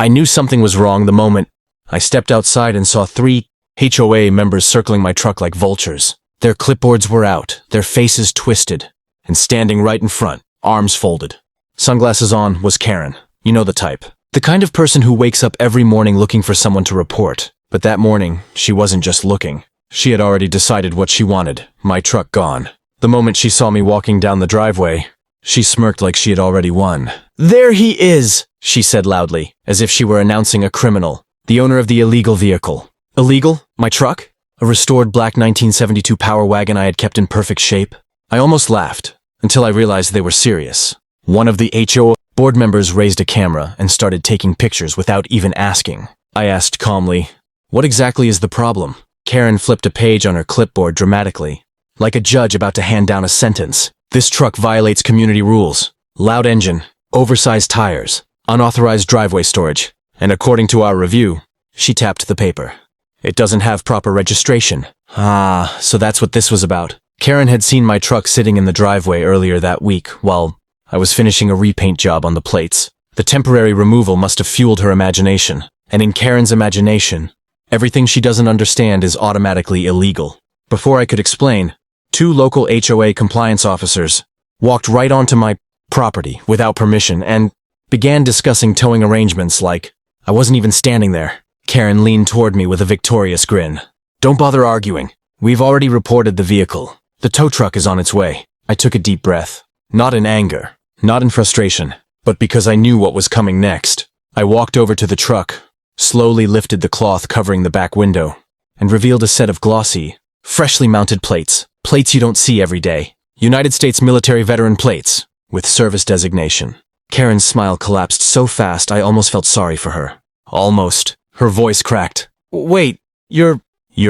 I knew something was wrong the moment I stepped outside and saw 3 HOA members circling my truck like vultures. Their clipboards were out, their faces twisted, and standing right in front, arms folded. Sunglasses on, was Karen. You know the type. The kind of person who wakes up every morning looking for someone to report. But that morning, she wasn't just looking. She had already decided what she wanted, my truck gone. The moment she saw me walking down the driveway, she smirked like she had already won. "There he is," she said loudly, as if she were announcing a criminal, the owner of the illegal vehicle. Illegal? My truck? A restored black 1972 Power Wagon I had kept in perfect shape? I almost laughed, until I realized they were serious. One of the HOA board members raised a camera and started taking pictures without even asking. I asked calmly, "What exactly is the problem?" Karen flipped a page on her clipboard dramatically, like a judge about to hand down a sentence. "This truck violates community rules. Loud engine, oversized tires, unauthorized driveway storage, and according to our review," she tapped the paper, "it doesn't have proper registration." Ah, so that's what this was about. Karen had seen my truck sitting in the driveway earlier that week while I was finishing a repaint job on the plates. The temporary removal must have fueled her imagination, and in Karen's imagination, everything she doesn't understand is automatically illegal. Before I could explain, 2 local HOA compliance officers walked right onto my property without permission and began discussing towing arrangements like I wasn't even standing there. Karen leaned toward me with a victorious grin. "Don't bother arguing. We've already reported the vehicle. The tow truck is on its way." I took a deep breath. Not in anger, not in frustration, but because I knew what was coming next. I walked over to the truck, slowly lifted the cloth covering the back window, and revealed a set of glossy, freshly mounted plates. Plates you don't see every day. United States military veteran plates, with service designation. Karen's smile collapsed so fast I almost felt sorry for her. Almost. Her voice cracked. "Wait, you're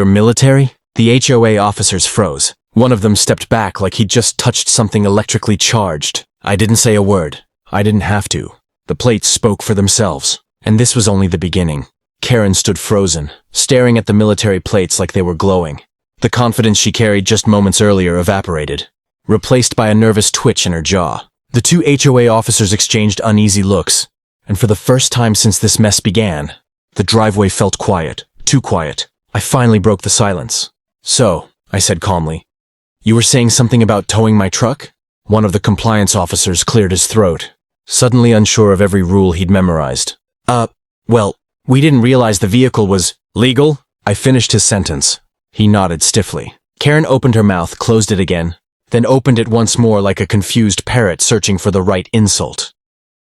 military?" The HOA officers froze. One of them stepped back like he'd just touched something electrically charged. I didn't say a word. I didn't have to. The plates spoke for themselves. And this was only the beginning. Karen stood frozen, staring at the military plates like they were glowing. The confidence she carried just moments earlier evaporated, replaced by a nervous twitch in her jaw. The 2 HOA officers exchanged uneasy looks, and for the first time since this mess began, the driveway felt quiet, too quiet. I finally broke the silence. "So," I said calmly, "you were saying something about towing my truck?" One of the compliance officers cleared his throat, suddenly unsure of every rule he'd memorized. Well, we didn't realize the vehicle was legal." I finished his sentence. He nodded stiffly. Karen opened her mouth, closed it again, then opened it once more like a confused parrot searching for the right insult.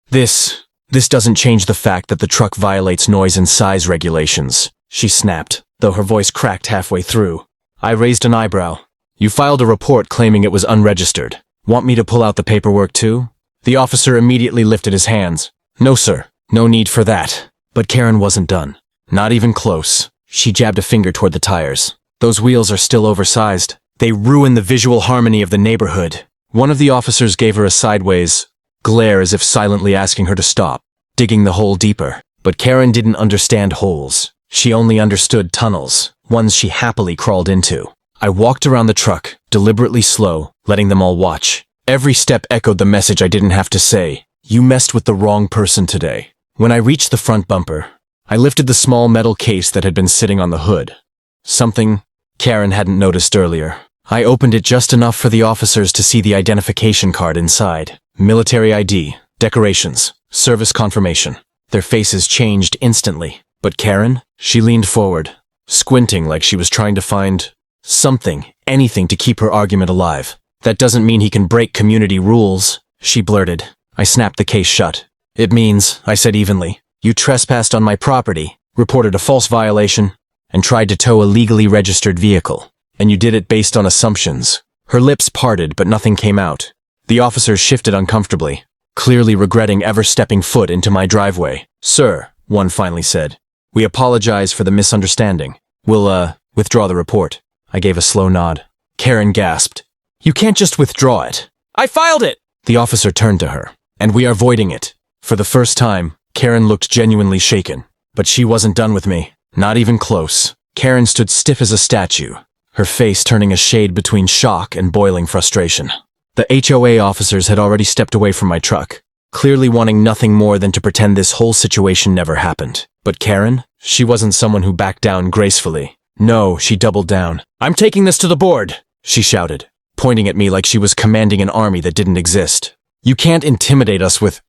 This doesn't change the fact that the truck violates noise and size regulations," she snapped, though her voice cracked halfway through. I raised an eyebrow. "You filed a report claiming it was unregistered. Want me to pull out the paperwork too?" The officer immediately lifted his hands. "No, sir. No need for that." But Karen wasn't done. Not even close. She jabbed a finger toward the tires. "Those wheels are still oversized. They ruin the visual harmony of the neighborhood." One of the officers gave her a sideways glare as if silently asking her to stop, digging the hole deeper. But Karen didn't understand holes. She only understood tunnels, ones she happily crawled into. I walked around the truck, deliberately slow, letting them all watch. Every step echoed the message I didn't have to say. "You messed with the wrong person today." When I reached the front bumper, I lifted the small metal case that had been sitting on the hood. Something Karen hadn't noticed earlier. I opened it just enough for the officers to see the identification card inside. Military ID, decorations, service confirmation. Their faces changed instantly. But Karen? She leaned forward, squinting like she was trying to find something, anything to keep her argument alive. "That doesn't mean he can break community rules," she blurted. I snapped the case shut. "It means," I said evenly, "you trespassed on my property, reported a false violation, and tried to tow a legally registered vehicle. And you did it based on assumptions." Her lips parted, but nothing came out. The officers shifted uncomfortably, clearly regretting ever stepping foot into my driveway. "Sir," one finally said, "we apologize for the misunderstanding. We'll, withdraw the report." I gave a slow nod. Karen gasped. "You can't just withdraw it." "I filed it!" The officer turned to her. "And we are voiding it." For the first time, Karen looked genuinely shaken. But she wasn't done with me. Not even close. Karen stood stiff as a statue, her face turning a shade between shock and boiling frustration. The HOA officers had already stepped away from my truck, clearly wanting nothing more than to pretend this whole situation never happened. But Karen? She wasn't someone who backed down gracefully. No, she doubled down. "I'm taking this to the board," she shouted, pointing at me like she was commanding an army that didn't exist. "You can't intimidate us with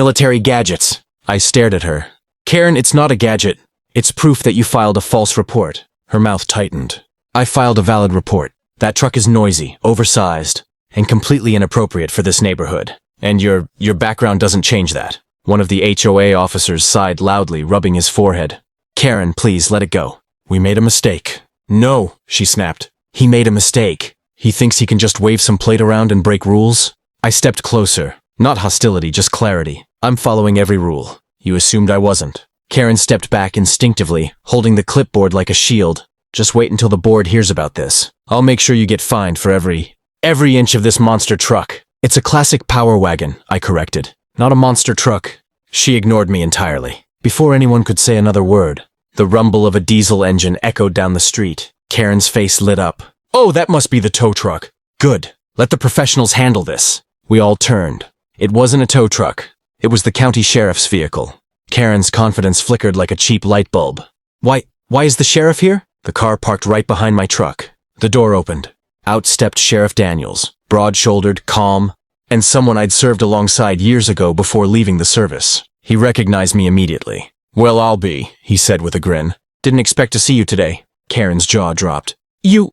military gadgets." I stared at her. "Karen, it's not a gadget. It's proof that you filed a false report." Her mouth tightened. "I filed a valid report. That truck is noisy, oversized, and completely inappropriate for this neighborhood. And your background doesn't change that." One of the HOA officers sighed loudly, rubbing his forehead. "Karen, please, let it go. We made a mistake." "No," she snapped. "He made a mistake. He thinks he can just wave some plate around and break rules?" I stepped closer. Not hostility, just clarity. "I'm following every rule. You assumed I wasn't." Karen stepped back instinctively, holding the clipboard like a shield. "Just wait until the board hears about this. I'll make sure you get fined for every inch of this monster truck." "It's a classic power wagon," I corrected. "Not a monster truck." She ignored me entirely. Before anyone could say another word, the rumble of a diesel engine echoed down the street. Karen's face lit up. "Oh, that must be the tow truck. Good. Let the professionals handle this." We all turned. It wasn't a tow truck. It was the county sheriff's vehicle. Karen's confidence flickered like a cheap light bulb. Why is the sheriff here?" The car parked right behind my truck. The door opened. Out stepped Sheriff Daniels, broad-shouldered, calm, and someone I'd served alongside years ago before leaving the service. He recognized me immediately. "Well, I'll be," he said with a grin. "Didn't expect to see you today." Karen's jaw dropped. You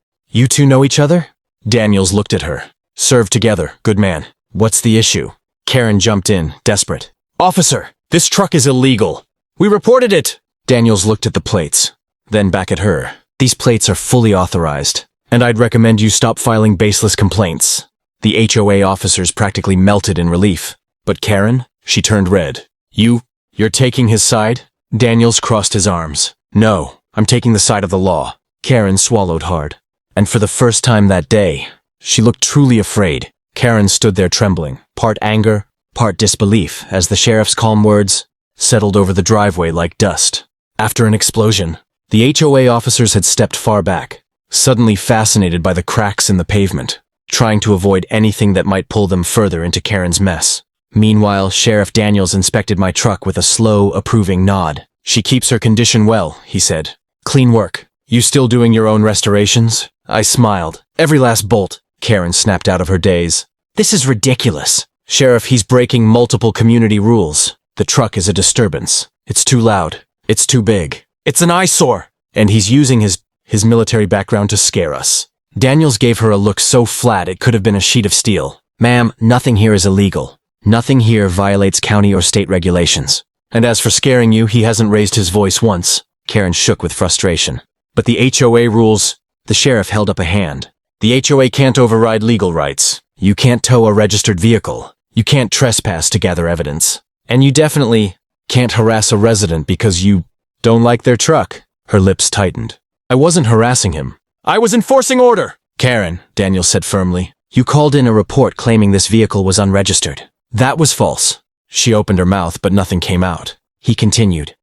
two know each other?" Daniels looked at her. "Served together, good man. What's the issue?" Karen jumped in, desperate. "Officer, this truck is illegal. We reported it." Daniels looked at the plates, then back at her. "These plates are fully authorized, and I'd recommend you stop filing baseless complaints." The HOA officers practically melted in relief. But Karen? She turned red. You're taking his side?" Daniels crossed his arms. "No, I'm taking the side of the law." Karen swallowed hard. And for the first time that day, she looked truly afraid. Karen stood there trembling, part anger, part disbelief, as the sheriff's calm words settled over the driveway like dust. After an explosion, the HOA officers had stepped far back, suddenly fascinated by the cracks in the pavement, trying to avoid anything that might pull them further into Karen's mess. Meanwhile, Sheriff Daniels inspected my truck with a slow, approving nod. "She keeps her condition well," he said. "Clean work. You still doing your own restorations?" I smiled. "Every last bolt." Karen snapped out of her daze. "This is ridiculous. Sheriff, he's breaking multiple community rules. The truck is a disturbance. It's too loud. It's too big. It's an eyesore. And he's using his military background to scare us." Daniels gave her a look so flat it could have been a sheet of steel. "Ma'am, nothing here is illegal. Nothing here violates county or state regulations. And as for scaring you, he hasn't raised his voice once." Karen shook with frustration. "But the HOA rules..." The sheriff held up a hand. "The HOA can't override legal rights. You can't tow a registered vehicle. You can't trespass to gather evidence. And you definitely can't harass a resident because you don't like their truck." Her lips tightened. "I wasn't harassing him. I was enforcing order." "Karen," Daniel said firmly, "you called in a report claiming this vehicle was unregistered. That was false." She opened her mouth, but nothing came out. He continued.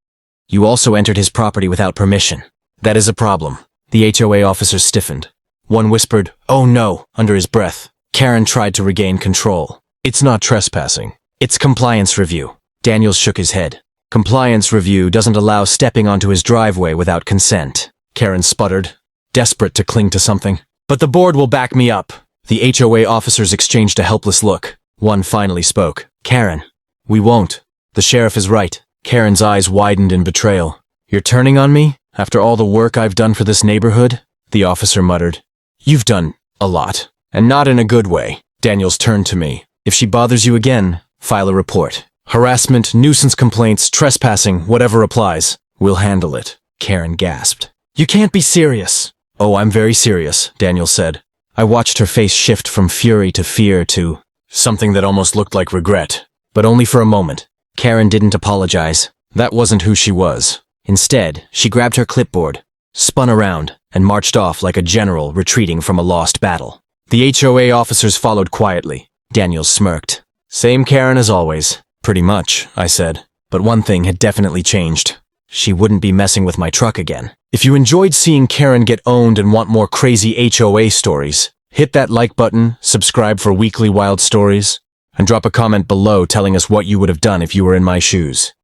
"You also entered his property without permission. That is a problem." The HOA officers stiffened. One whispered, "Oh no," under his breath. Karen tried to regain control. "It's not trespassing. It's compliance review." Daniels shook his head. "Compliance review doesn't allow stepping onto his driveway without consent." Karen sputtered, desperate to cling to something. "But the board will back me up." The HOA officers exchanged a helpless look. One finally spoke. "Karen, we won't. The sheriff is right." Karen's eyes widened in betrayal. "You're turning on me? After all the work I've done for this neighborhood?" The officer muttered. "You've done a lot, and not in a good way." Daniels turned to me. "If she bothers you again, file a report. Harassment, nuisance complaints, trespassing, whatever applies. We'll handle it." Karen gasped. "You can't be serious." "Oh, I'm very serious," Daniel said. I watched her face shift from fury to fear to something that almost looked like regret. But only for a moment. Karen didn't apologize. That wasn't who she was. Instead, she grabbed her clipboard, spun around, and marched off like a general retreating from a lost battle. The HOA officers followed quietly. Daniels smirked. "Same Karen as always." "Pretty much," I said. But one thing had definitely changed. She wouldn't be messing with my truck again. If you enjoyed seeing Karen get owned and want more crazy HOA stories, hit that like button, subscribe for weekly wild stories, and drop a comment below telling us what you would have done if you were in my shoes.